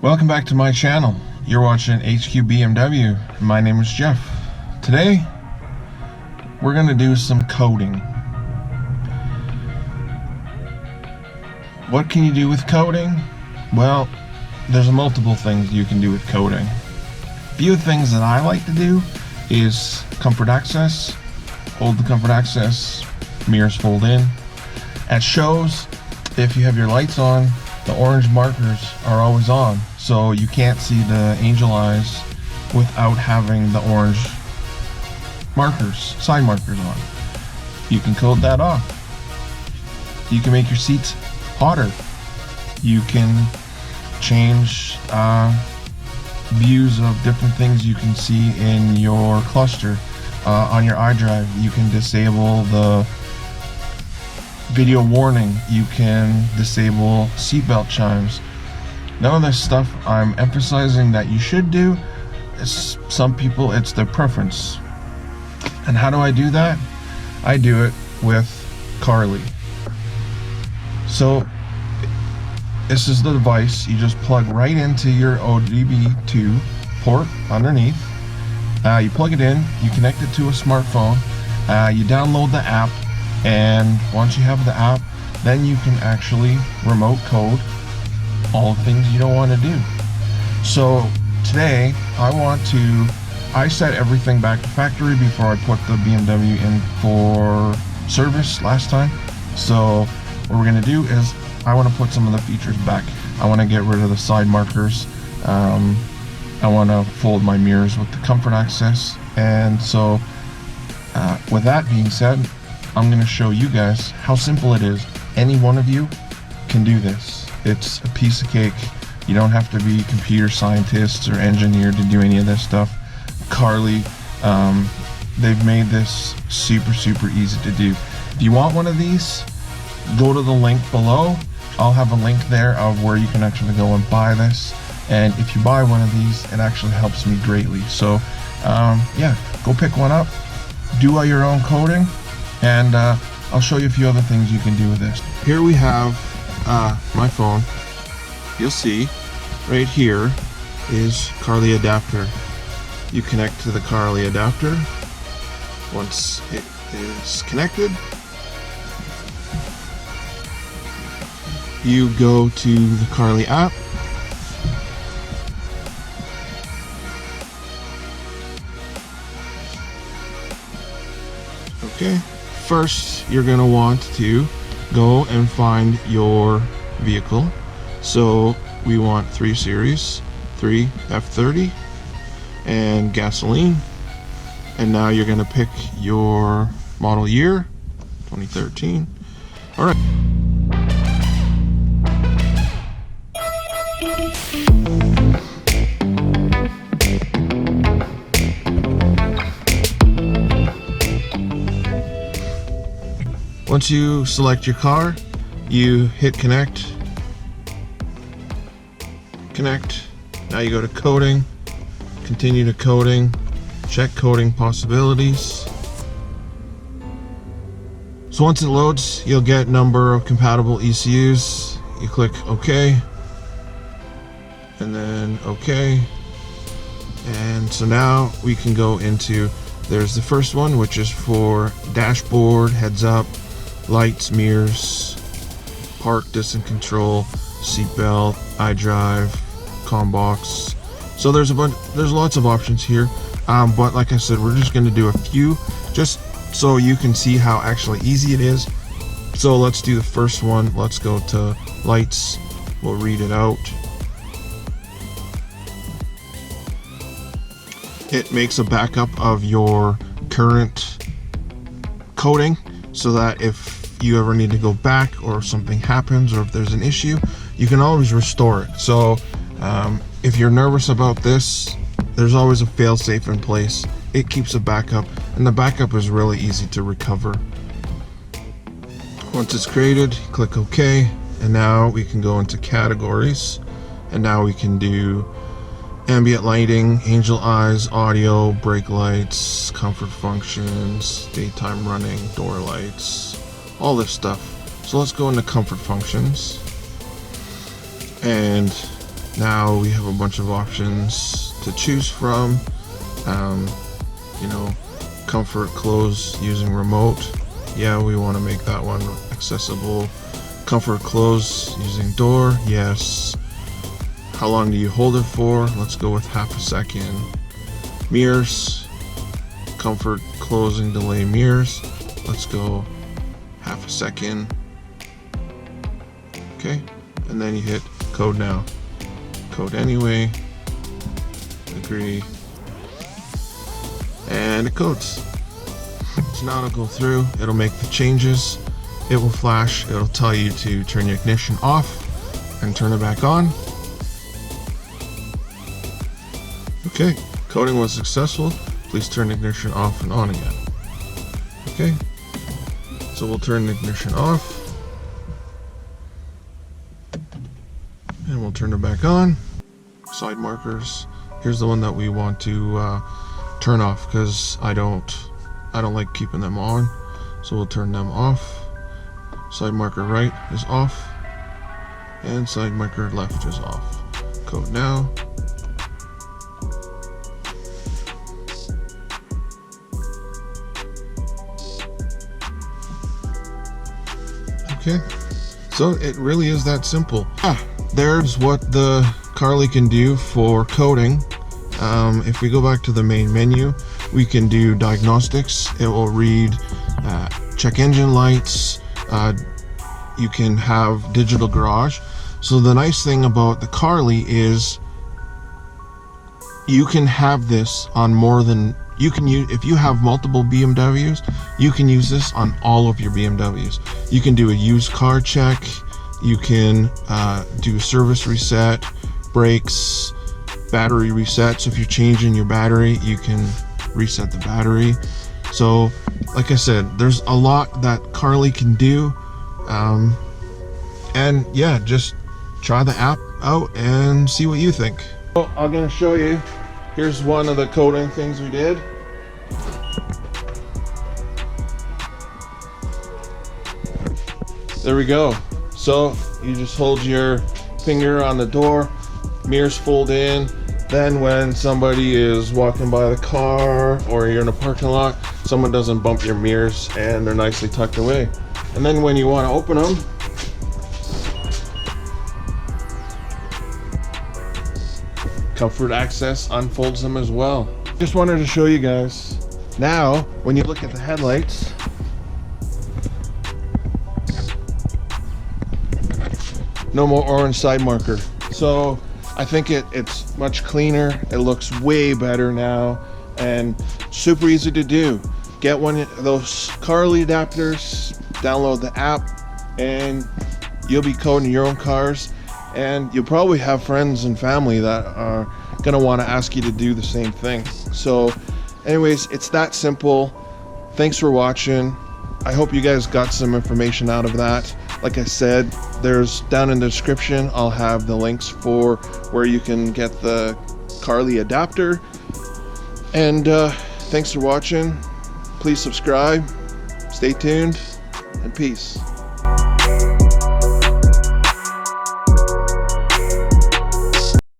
Welcome back to my channel. You're watching HQ BMW. My name is Jeff. Today, we're going to do some coding. What can you do with coding? Well, there's multiple things you can do with coding. A few things that I like to do is comfort access. Hold the comfort access, mirrors fold in. At shows, if you have your lights on, the orange markers are always on, so you can't see the angel eyes without having the orange markers, side markers on. You can code that off. You can make your seats hotter. You can change views of different things you can see in your cluster. On your iDrive, you can disable the video warning. You can disable seatbelt chimes. None of this stuff I'm emphasizing that you should do. Some people, it's their preference. And how do I do that? I do it with Carly. So this is the device. You just plug right into your ODB2 port underneath. You plug it in, you connect it to a smartphone, you download the app, and once you have the app, then you can actually remote code all the things you don't want to do. So today I set everything back to factory before I put the BMW in for service last time. So what we're going to do is I want to put some of the features back. I want to get rid of the side markers. I want to fold my mirrors with the comfort access. And so with that being said, I'm going to show you guys how simple it is. Any one of you can do this. It's a piece of cake. You don't have to be computer scientists or engineer to do any of this stuff. Carly, they've made this super easy to do. If you want one of these, go to the link below. I'll have a link there of where you can actually go and buy this. And if you buy one of these, it actually helps me greatly. So yeah, go pick one up, do all your own coding, and I'll show you a few other things you can do with this. Here we have my phone. You'll see right here is Carly adapter. You connect to the Carly adapter. Once it is connected, you go to the Carly app. Okay, first you're going to want to go and find your vehicle. So we want 3 Series, 3 F30, and gasoline. And now you're going to pick your model year, 2013. All right. Once you select your car, you hit connect. Now you go to coding, continue to coding, check coding possibilities. So once it loads, you'll get number of compatible ECUs. You click OK, and then OK. And so now we can go into, there's the first one, which is for dashboard, heads up, lights, mirrors, park, distance control, seatbelt, iDrive, comm box. So there's lots of options here, but like I said, we're just going to do a few just so you can see how actually easy it is. So let's do the first one. Let's go to lights. We'll read it out. It makes a backup of your current coding, so that if you ever need to go back or something happens or if there's an issue, you can always restore it. So if you're nervous about this, there's always a fail-safe in place. It keeps a backup, and the backup is really easy to recover. Once it's created, click OK, and now we can go into categories, and now we can do ambient lighting, angel eyes, audio, brake lights, comfort functions, daytime running, door lights, all this stuff. So let's go into comfort functions, and Now we have a bunch of options to choose from. You know, comfort close using remote. Yeah, we want to make that one accessible. Comfort close using door. Yes. How long do you hold it for? Let's go with half a second. Mirrors. Comfort closing delay mirrors. Let's go half a second. Okay. And then you hit code now. Code anyway. Agree. And it codes. So now it'll go through, it'll make the changes, it will flash, it'll tell you to turn your ignition off and turn it back on. Okay, coding was successful. Please turn ignition off and on again. Okay, so we'll turn the ignition off and we'll turn it back on. Side markers. Here's the one that we want to turn off because I don't like keeping them on, so we'll turn them off. Side marker right is off and side marker left is off. Code now. Okay, so it really is that simple. There's what the Carly can do for coding. If we go back to the main menu, we can do diagnostics. It will read check engine lights. You can have digital garage. So the nice thing about the Carly is you can have this on more than you can use. If you have multiple BMWs, you can use this on all of your BMWs. You can do a used car check. You can do service reset, brakes, battery reset. So if you're changing your battery, you can reset the battery. So like I said, there's a lot that Carly can do, and yeah, just try the app out and see what you think. So I'm gonna show you. Here's one of the coding things we did. There we go. So you just hold your finger on the door, mirrors fold in. Then when somebody is walking by the car or you're in a parking lot, someone doesn't bump your mirrors and they're nicely tucked away. And then when you want to open them, Comfort Access unfolds them as well. Just wanted to show you guys. Now, when you look at the headlights, no more orange side marker. So I think it's much cleaner. It looks way better now and super easy to do. Get one of those Carly adapters, download the app, and you'll be coding your own cars. And you'll probably have friends and family that are gonna want to ask you to do the same thing. So anyways, it's that simple. Thanks for watching. I hope you guys got some information out of that. Like I said, there's down in the description, I'll have the links for where you can get the Carly adapter. And thanks for watching. Please subscribe, stay tuned, and peace.